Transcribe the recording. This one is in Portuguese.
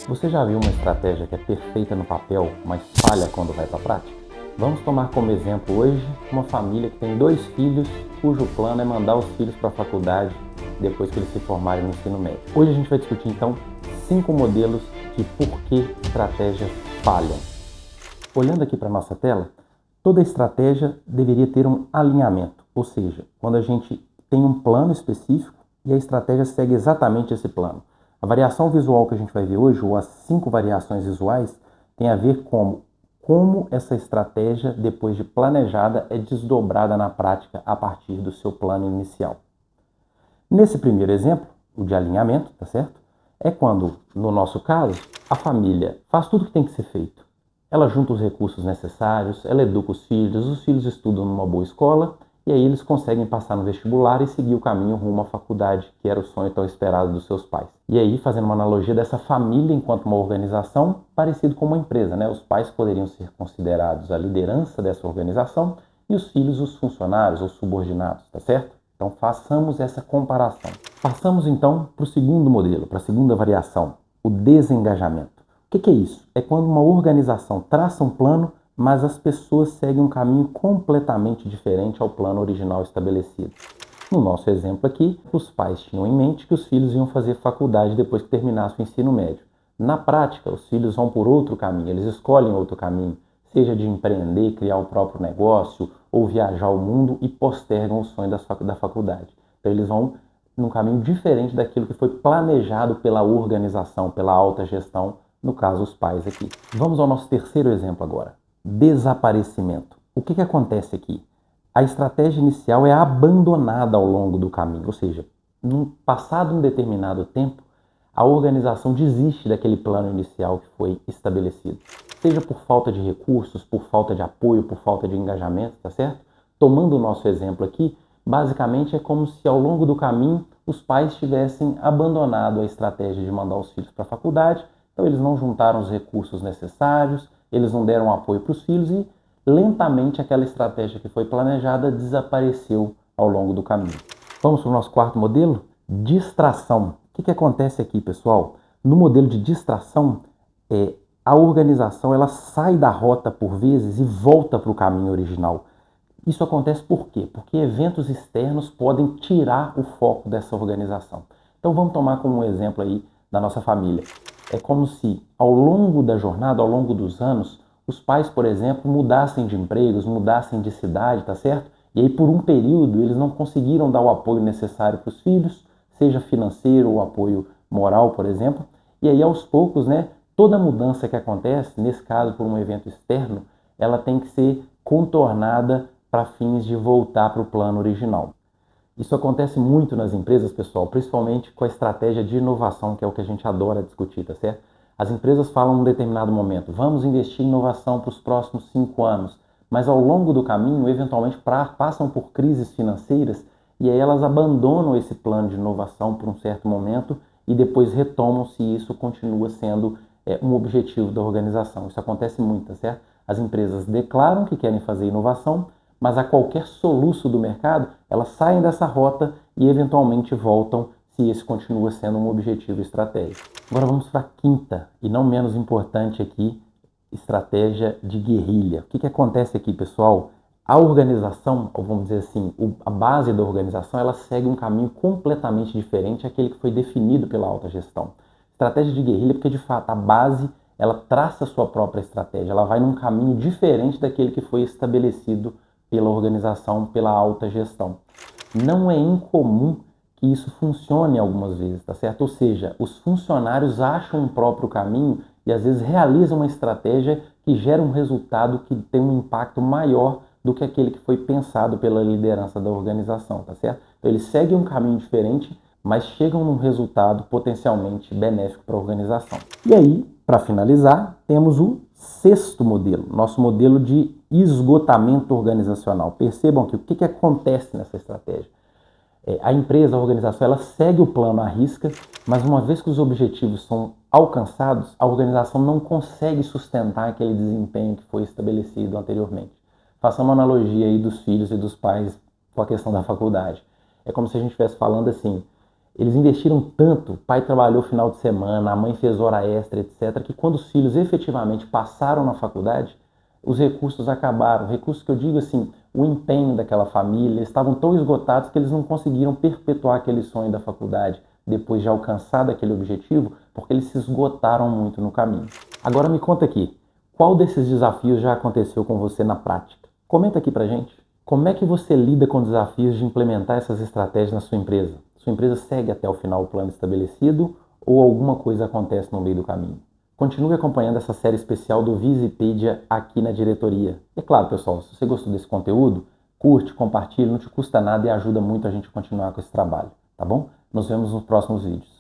Você já viu uma estratégia que é perfeita no papel, mas falha quando vai para a prática? Vamos tomar como exemplo hoje uma família que tem 2 filhos, cujo plano é mandar os filhos para a faculdade depois que eles se formarem no ensino médio. Hoje a gente vai discutir então 5 modelos de por que estratégias falham. Olhando aqui para a nossa tela, toda estratégia deveria ter um alinhamento, ou seja, quando a gente tem um plano específico e a estratégia segue exatamente esse plano. A variação visual que a gente vai ver hoje, ou as 5 variações visuais, tem a ver com como essa estratégia, depois de planejada, é desdobrada na prática a partir do seu plano inicial. Nesse primeiro exemplo, o de alinhamento, tá certo? É quando, no nosso caso, a família faz tudo o que tem que ser feito. Ela junta os recursos necessários, ela educa os filhos estudam numa boa escola, e aí eles conseguem passar no vestibular e seguir o caminho rumo à faculdade, que era o sonho tão esperado dos seus pais. E aí, fazendo uma analogia dessa família enquanto uma organização, parecido com uma empresa, né? Os pais poderiam ser considerados a liderança dessa organização e os filhos os funcionários ou subordinados, tá certo? Então, façamos essa comparação. Passamos então para o segundo modelo, para a segunda variação, o desengajamento. O que é isso? É quando uma organização traça um plano, mas as pessoas seguem um caminho completamente diferente ao plano original estabelecido. No nosso exemplo aqui, os pais tinham em mente que os filhos iam fazer faculdade depois que terminasse o ensino médio. Na prática, os filhos vão por outro caminho, eles escolhem outro caminho, seja de empreender, criar o próprio negócio ou viajar o mundo e postergam o sonho da faculdade. Então eles vão num caminho diferente daquilo que foi planejado pela organização, pela alta gestão, no caso os pais aqui. Vamos ao nosso terceiro exemplo agora. Desaparecimento. O que acontece aqui? A estratégia inicial é abandonada ao longo do caminho, ou seja, passado um determinado tempo, a organização desiste daquele plano inicial que foi estabelecido. Seja por falta de recursos, por falta de apoio, por falta de engajamento, tá certo? Tomando o nosso exemplo aqui, basicamente é como se ao longo do caminho os pais tivessem abandonado a estratégia de mandar os filhos para a faculdade, então eles não juntaram os recursos necessários, eles não deram apoio para os filhos e lentamente aquela estratégia que foi planejada desapareceu ao longo do caminho. Vamos para o nosso quarto modelo? Distração. O que acontece aqui, pessoal? No modelo de distração, a organização ela sai da rota por vezes e volta para o caminho original. Isso acontece por quê? Porque eventos externos podem tirar o foco dessa organização. Então vamos tomar como um exemplo aí da nossa família. É como se ao longo da jornada, ao longo dos anos, os pais, por exemplo, mudassem de empregos, mudassem de cidade, tá certo? E aí por um período eles não conseguiram dar o apoio necessário para os filhos, seja financeiro ou apoio moral, por exemplo. E aí aos poucos, né, toda mudança que acontece, nesse caso por um evento externo, ela tem que ser contornada para fins de voltar para o plano original. Isso acontece muito nas empresas, pessoal, principalmente com a estratégia de inovação, que é o que a gente adora discutir, tá certo? As empresas falam em um determinado momento, vamos investir em inovação para os próximos 5 anos, mas ao longo do caminho, eventualmente, passam por crises financeiras e aí elas abandonam esse plano de inovação por um certo momento e depois retomam se isso continua sendo um objetivo da organização. Isso acontece muito, tá certo? As empresas declaram que querem fazer inovação, mas a qualquer soluço do mercado, elas saem dessa rota e eventualmente voltam se esse continua sendo um objetivo estratégico. Agora vamos para a quinta, e não menos importante aqui, estratégia de guerrilha. O que acontece aqui, pessoal? A organização, ou vamos dizer assim, a base da organização, ela segue um caminho completamente diferente daquele que foi definido pela alta gestão. Estratégia de guerrilha porque, de fato, a base, ela traça a sua própria estratégia, ela vai num caminho diferente daquele que foi estabelecido pela organização, pela alta gestão. Não é incomum que isso funcione algumas vezes, tá certo? Ou seja, os funcionários acham um próprio caminho e às vezes realizam uma estratégia que gera um resultado que tem um impacto maior do que aquele que foi pensado pela liderança da organização, tá certo? Então eles seguem um caminho diferente, mas chegam num resultado potencialmente benéfico para a organização. E aí, para finalizar, temos o sexto modelo, nosso modelo de esgotamento organizacional. Percebam que o que acontece nessa estratégia? A empresa, a organização, ela segue o plano à risca, mas uma vez que os objetivos são alcançados, a organização não consegue sustentar aquele desempenho que foi estabelecido anteriormente. Façamos uma analogia aí dos filhos e dos pais com a questão da faculdade. É como se a gente estivesse falando assim, Eles investiram tanto, o pai trabalhou final de semana, a mãe fez hora extra, etc., que quando os filhos efetivamente passaram na faculdade, os recursos acabaram. Recursos que eu digo assim, o empenho daquela família, eles estavam tão esgotados que eles não conseguiram perpetuar aquele sonho da faculdade depois de alcançar aquele objetivo, porque eles se esgotaram muito no caminho. Agora me conta aqui, qual desses desafios já aconteceu com você na prática? Comenta aqui pra gente. Como é que você lida com desafios de implementar essas estratégias na sua empresa? Sua empresa segue até o final o plano estabelecido ou alguma coisa acontece no meio do caminho? Continue acompanhando essa série especial do Visipedia aqui na diretoria. E é claro, pessoal, se você gostou desse conteúdo, curte, compartilhe, não te custa nada e ajuda muito a gente a continuar com esse trabalho, tá bom? Nos vemos nos próximos vídeos.